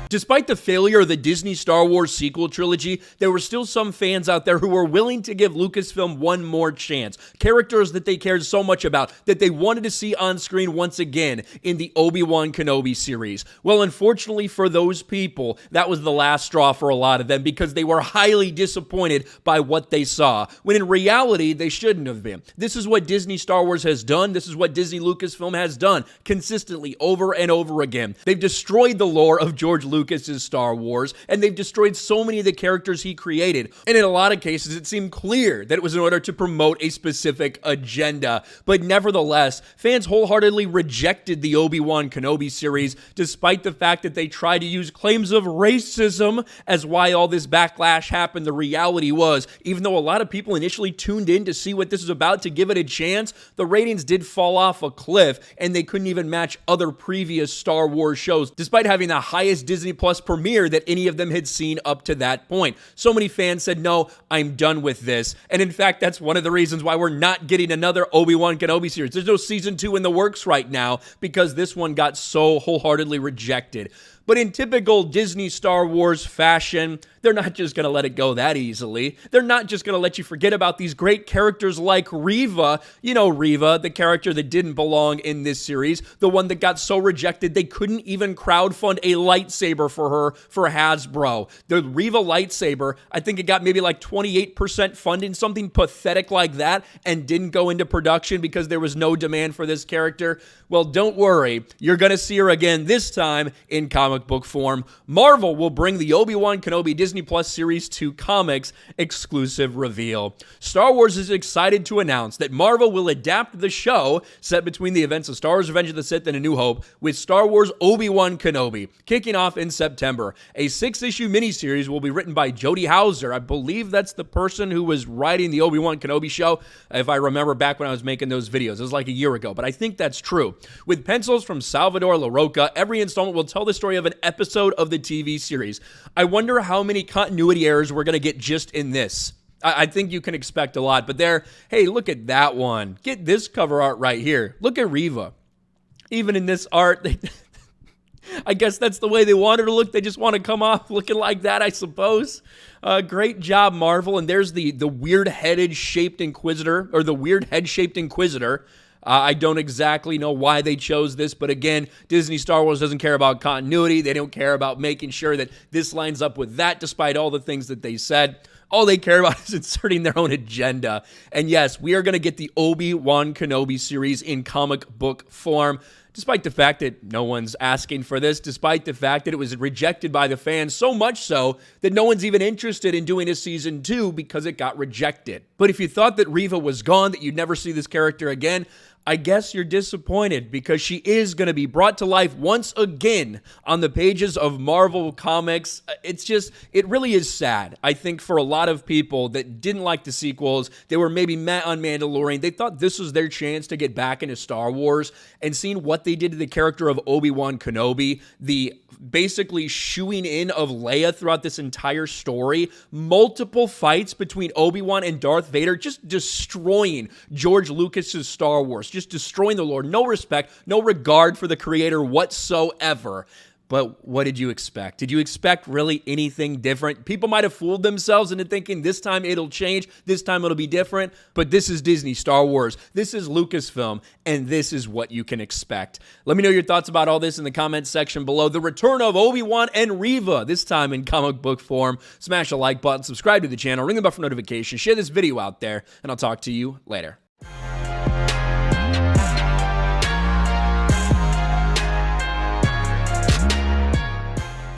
Despite the failure of the Disney Star Wars sequel trilogy, there were still some fans out there who were willing to give Lucasfilm one more chance. Characters that they cared so much about that they wanted to see on screen once again in the Obi-Wan Kenobi series. Well, unfortunately for those people, that was the last straw for a lot of them because they were highly disappointed by what they saw, when in reality, they shouldn't have been. This is what Disney Star Wars has done. This is what Disney Lucasfilm has done consistently over and over again. They've destroyed the lore of George Lucas's Star Wars, and they've destroyed so many of the characters he created. And in a lot of cases, it seemed clear that it was in order to promote a specific agenda. But nevertheless, fans wholeheartedly rejected the Obi-Wan Kenobi series, despite the fact that they tried to use claims of racism as why all this backlash happened. The reality was, even though a lot of people initially tuned in to see what this was about, to give it a chance, the ratings did fall off a cliff, and they couldn't even match other previous Star Wars shows, despite having the highest Disney Plus premiere that any of them had seen up to that point. So many fans said, no, I'm done with this. And in fact, that's one of the reasons why we're not getting another Obi-Wan Kenobi series. There's no season 2 in the works right now because this one got so wholeheartedly rejected. But in typical Disney Star Wars fashion, they're not just going to let it go that easily. They're not just going to let you forget about these great characters like Reva. You know Reva, the character that didn't belong in this series, the one that got so rejected they couldn't even crowdfund a lightsaber for her for Hasbro. The Reva lightsaber, I think it got maybe like 28% funding, something pathetic like that, and didn't go into production because there was no demand for this character. Well, don't worry. You're going to see her again, this time in comic book form. Marvel will bring the Obi-Wan Kenobi Disney Plus series to comics exclusive reveal. Star Wars is excited to announce that Marvel will adapt the show set between the events of Star Wars Revenge of the Sith and A New Hope with Star Wars Obi-Wan Kenobi, kicking off in September. A 6-issue miniseries will be written by Jody Houser. I believe that's the person who was writing the Obi-Wan Kenobi show, if I remember back when I was making those videos. It was like a year ago, but I think that's true. With pencils from Salvador Larroca, every installment will tell the story of an episode of the TV series. I wonder how many continuity errors we're going to get just in this. I think you can expect a lot, but hey, look at that one. Get this cover art right here. Look at Reva. Even in this art, I guess that's the way they want her to look. They just want to come off looking like that, I suppose. Great job, Marvel. And there's the weird head-shaped Inquisitor. I don't exactly know why they chose this, but again, Disney Star Wars doesn't care about continuity. They don't care about making sure that this lines up with that, despite all the things that they said. All they care about is inserting their own agenda. And yes, we are going to get the Obi-Wan Kenobi series in comic book form, despite the fact that no one's asking for this, despite the fact that it was rejected by the fans, so much so that no one's even interested in doing a season 2 because it got rejected. But if you thought that Reva was gone, that you'd never see this character again, I guess you're disappointed, because she is going to be brought to life once again on the pages of Marvel Comics. It really is sad. I think for a lot of people that didn't like the sequels, they were maybe mad on Mandalorian. They thought this was their chance to get back into Star Wars, and seeing what they did to the character of Obi-Wan Kenobi, the basically shooing in of Leia throughout this entire story, multiple fights between Obi-Wan and Darth Vader, just destroying George Lucas's Star Wars, just destroying the lore. No respect, no regard for the creator whatsoever. But what did you expect? Did you expect really anything different? People might have fooled themselves into thinking this time it'll change, this time it'll be different, but this is Disney Star Wars, this is Lucasfilm, and this is what you can expect. Let me know your thoughts about all this in the comments section below. The return of Obi-Wan and Reva, this time in comic book form. Smash the like button, subscribe to the channel, ring the bell for notifications, share this video out there, and I'll talk to you later.